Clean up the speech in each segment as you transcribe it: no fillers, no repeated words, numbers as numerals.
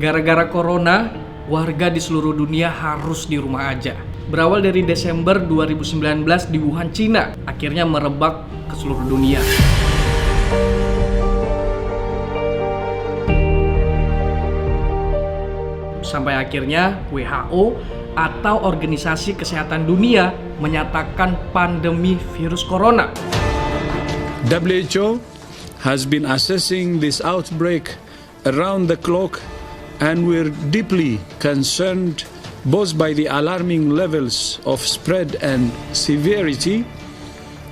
Gara-gara corona, warga di seluruh dunia harus di rumah aja. Berawal dari Desember 2019 di Wuhan, Cina, akhirnya merebak ke seluruh dunia. Sampai akhirnya WHO atau Organisasi Kesehatan Dunia menyatakan pandemi virus corona. WHO has been assessing this outbreak around the clock, and we're deeply concerned both by the alarming levels of spread and severity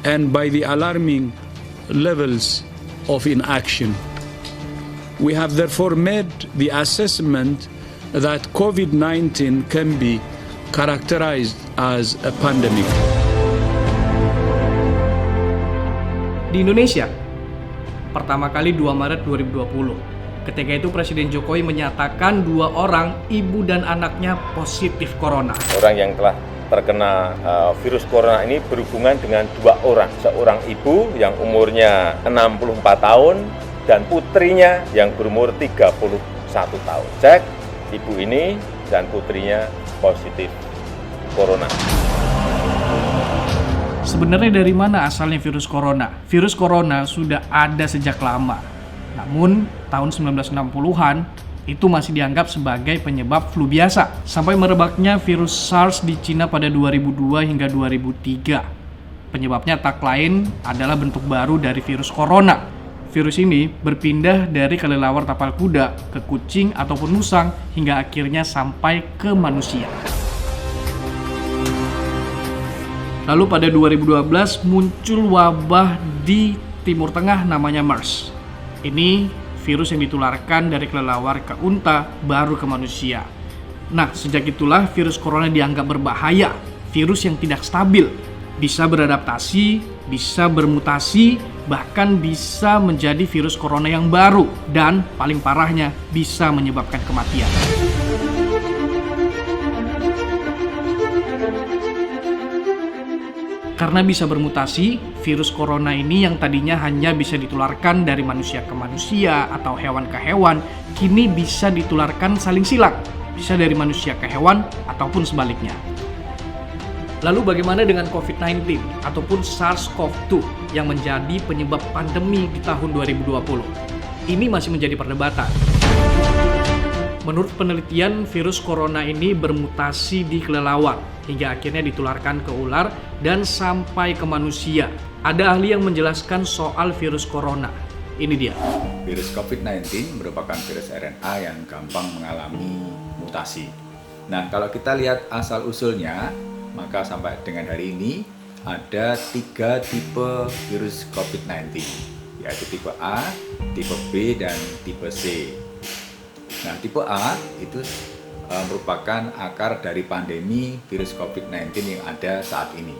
and by the alarming levels of inaction. We have therefore made the assessment that COVID-19 can be characterized as a pandemic. Di Indonesia, pertama kali 2 Maret 2020. Ketika itu Presiden Jokowi menyatakan 2 orang, ibu dan anaknya positif corona. Orang yang telah terkena virus corona ini berhubungan dengan 2 orang. Seorang ibu yang umurnya 64 tahun dan putrinya yang berumur 31 tahun. Cek, ibu ini dan putrinya positif corona. Sebenarnya dari mana asalnya virus corona? Virus corona sudah ada sejak lama. Namun, tahun 1960-an itu masih dianggap sebagai penyebab flu biasa. Sampai merebaknya virus SARS di Cina pada 2002 hingga 2003. Penyebabnya tak lain adalah bentuk baru dari virus corona. Virus ini berpindah dari kelelawar tapal kuda ke kucing ataupun musang hingga akhirnya sampai ke manusia. Lalu pada 2012 muncul wabah di Timur Tengah namanya MERS. Ini virus yang ditularkan dari kelelawar ke unta baru ke manusia. Nah, sejak itulah virus corona dianggap berbahaya, virus yang tidak stabil, bisa beradaptasi, bisa bermutasi, bahkan bisa menjadi virus corona yang baru dan paling parahnya bisa menyebabkan kematian. Karena bisa bermutasi, virus corona ini yang tadinya hanya bisa ditularkan dari manusia ke manusia atau hewan ke hewan, kini bisa ditularkan saling silang, bisa dari manusia ke hewan ataupun sebaliknya. Lalu bagaimana dengan COVID-19 ataupun SARS-CoV-2 yang menjadi penyebab pandemi di tahun 2020? Ini masih menjadi perdebatan. Menurut penelitian, virus corona ini bermutasi di kelelawar hingga akhirnya ditularkan ke ular dan sampai ke manusia. Ada ahli yang menjelaskan soal virus corona. Ini dia. Virus COVID-19 merupakan virus RNA yang gampang mengalami mutasi. Nah, kalau kita lihat asal-usulnya, maka sampai dengan hari ini ada 3 tipe virus COVID-19, yaitu tipe A, tipe B, dan tipe C. Nah, tipe A itu merupakan akar dari pandemi virus COVID-19 yang ada saat ini.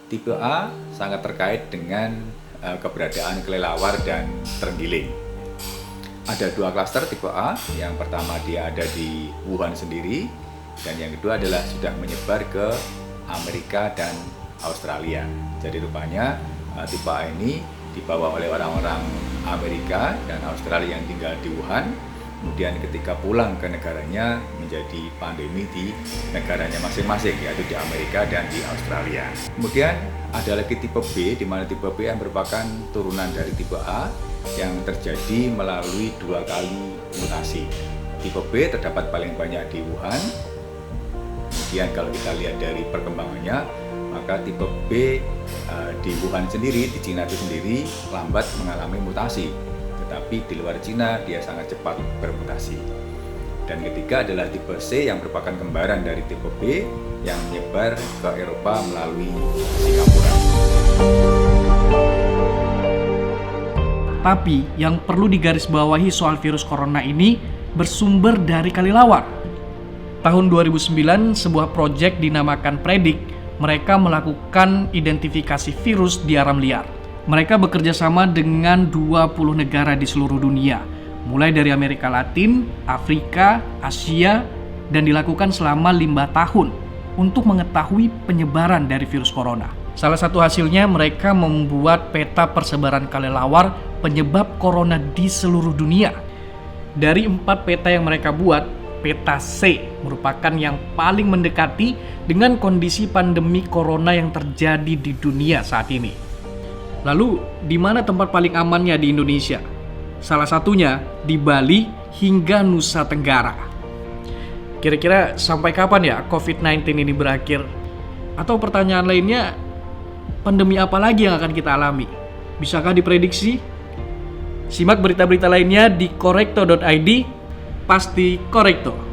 Tipe A sangat terkait dengan keberadaan kelelawar dan terenggiling. Ada 2 klaster tipe A, yang pertama dia ada di Wuhan sendiri, dan yang kedua adalah sudah menyebar ke Amerika dan Australia. Jadi rupanya tipe A ini dibawa oleh orang-orang Amerika dan Australia yang tinggal di Wuhan, kemudian ketika pulang ke negaranya menjadi pandemi di negaranya masing-masing, yaitu di Amerika dan di Australia. Kemudian ada lagi tipe B, di mana tipe B yang merupakan turunan dari tipe A yang terjadi melalui 2 kali mutasi. Tipe B terdapat paling banyak di Wuhan. Kemudian kalau kita lihat dari perkembangannya, maka tipe B di Wuhan sendiri, di Cina itu sendiri lambat mengalami mutasi, tetapi di luar Cina dia sangat cepat bermutasi. Dan ketiga adalah tipe C yang merupakan kembaran dari tipe B yang menyebar ke Eropa melalui Singapura. Tapi yang perlu digarisbawahi soal virus corona ini bersumber dari kelelawar. Tahun 2009, sebuah proyek dinamakan Predict, mereka melakukan identifikasi virus di alam liar. Mereka bekerja sama dengan 20 negara di seluruh dunia, mulai dari Amerika Latin, Afrika, Asia, dan dilakukan selama 5 tahun untuk mengetahui penyebaran dari virus corona. Salah satu hasilnya mereka membuat peta persebaran kelelawar penyebab corona di seluruh dunia. Dari 4 peta yang mereka buat, peta C merupakan yang paling mendekati dengan kondisi pandemi corona yang terjadi di dunia saat ini. Lalu, di mana tempat paling amannya di Indonesia? Salah satunya di Bali hingga Nusa Tenggara. Kira-kira sampai kapan ya COVID-19 ini berakhir? Atau pertanyaan lainnya, pandemi apa lagi yang akan kita alami? Bisakah diprediksi? Simak berita-berita lainnya di korekto.id, pasti Korekto.